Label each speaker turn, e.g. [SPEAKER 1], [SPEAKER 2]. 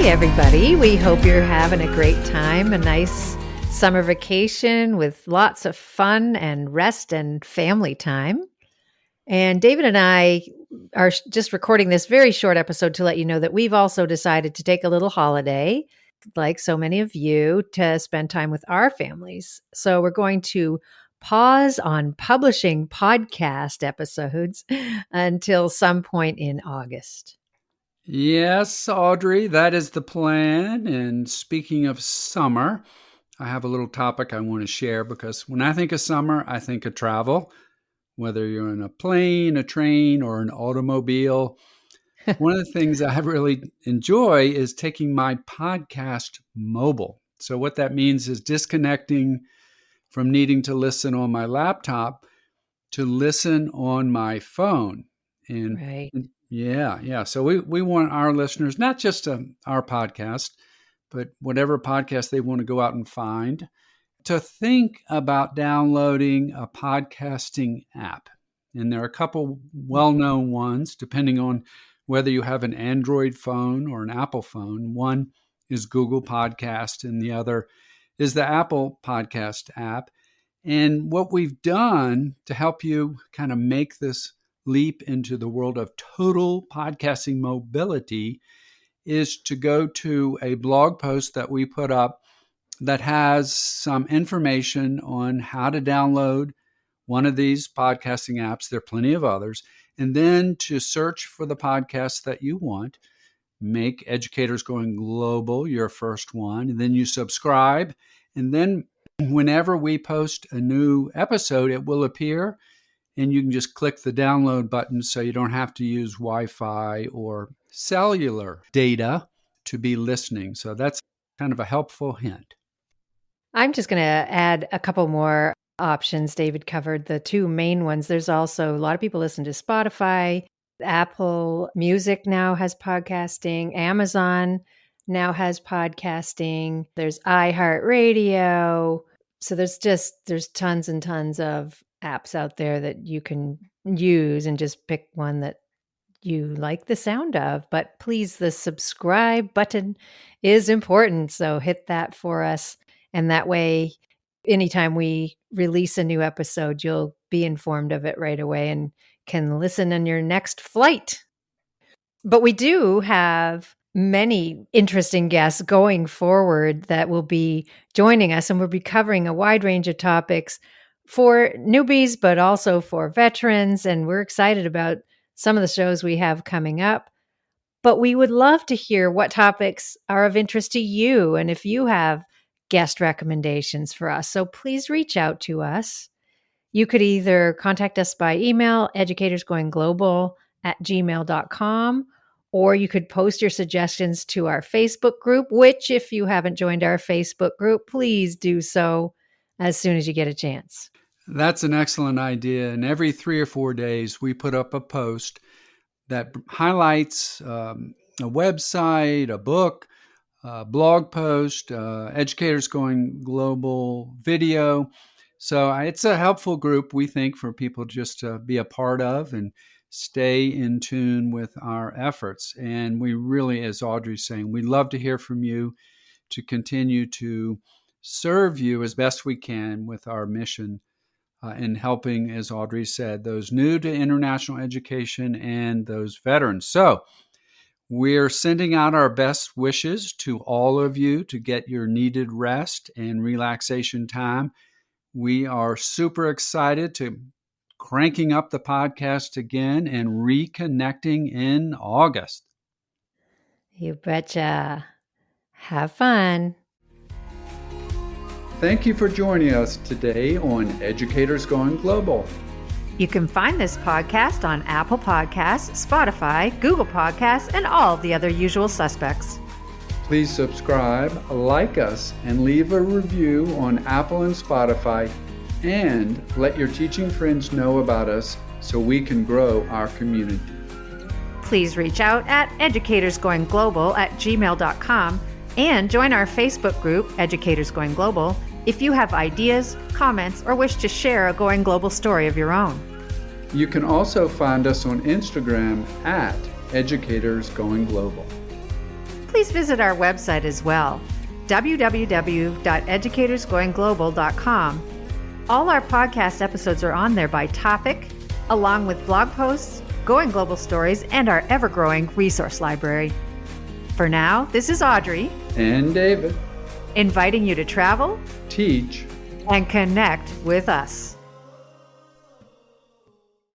[SPEAKER 1] Hey, everybody. We hope you're having a great time, a nice summer vacation with lots of fun and rest and family time. And David and I are just recording this very short episode to let you know that we've also decided to take a little holiday, like so many of you, to spend time with our families. So we're going to pause on publishing podcast episodes until some point in August.
[SPEAKER 2] Yes, Audrey, that is the plan. And speaking of summer, I have a little topic I want to share because when I think of summer, I think of travel. Whether you're in a plane, a train, or an automobile, one of the things I really enjoy is taking my podcast mobile. So what that means is disconnecting from needing to listen on my laptop to listen on my phone. And
[SPEAKER 1] Right.
[SPEAKER 2] yeah. So we want our listeners, not just our podcast, but whatever podcast they want to go out and find, to think about downloading a podcasting app. And there are a couple well-known ones, depending on whether you have an Android phone or an Apple phone. One is Google Podcast, and the other is the Apple Podcast app. And what we've done to help you kind of make this leap into the world of total podcasting mobility is to go to a blog post that we put up that has some information on how to download one of these podcasting apps. There are plenty of others. And then to search for the podcast that you want. Make Educators Going Global your first one. And then you subscribe. And then whenever we post a new episode, it will appear. And you can just click the download button so you don't have to use Wi-Fi or cellular data to be listening. So that's kind of a helpful hint.
[SPEAKER 1] I'm just going to add a couple more options. David covered the two main ones. There's also a lot of people listen to Spotify. Apple Music now has podcasting. Amazon now has podcasting. There's iHeartRadio. So there's tons and tons of apps out there that you can use and just pick one that you like the sound of. But please, the subscribe button is important. So hit that for us. And that way, anytime we release a new episode, you'll be informed of it right away and can listen on your next flight. But we do have many interesting guests going forward that will be joining us, and we'll be covering a wide range of topics for newbies, but also for veterans. And we're excited about some of the shows we have coming up. But we would love to hear what topics are of interest to you, and if you have guest recommendations for us. So please reach out to us. You could either contact us by email, educatorsgoinglobal@gmail.com, or you could post your suggestions to our Facebook group, which if you haven't joined our Facebook group, please do so as soon as you get a chance.
[SPEAKER 2] That's an excellent idea. And every 3 or 4 days, we put up a post that highlights a website, a book, blog post, Educators Going Global video. So it's a helpful group, we think, for people just to be a part of and stay in tune with our efforts. And we really, as Audrey's saying, we'd love to hear from you to continue to serve you as best we can with our mission in helping, as Audrey said, those new to international education and those veterans. So we're sending out our best wishes to all of you to get your needed rest and relaxation time. We are super excited to cranking up the podcast again and reconnecting in August.
[SPEAKER 1] You betcha. Have fun.
[SPEAKER 2] Thank you for joining us today on Educators Going Global.
[SPEAKER 1] You can find this podcast on Apple Podcasts, Spotify, Google Podcasts, and all the other usual suspects.
[SPEAKER 2] Please subscribe, like us, and leave a review on Apple and Spotify, and let your teaching friends know about us so we can grow our community.
[SPEAKER 1] Please reach out at educatorsgoingglobal@gmail.com and join our Facebook group, Educators Going Global, if you have ideas, comments, or wish to share a Going Global story of your own.
[SPEAKER 2] You can also find us on Instagram at Educators Going Global.
[SPEAKER 1] Please please visit our website as well, www.educatorsgoingglobal.com. All our podcast episodes are on there by topic, along with blog posts, Going Global stories, and our ever-growing resource library. For now, this is Audrey
[SPEAKER 2] and David
[SPEAKER 1] inviting you to travel,
[SPEAKER 2] teach,
[SPEAKER 1] and connect with us.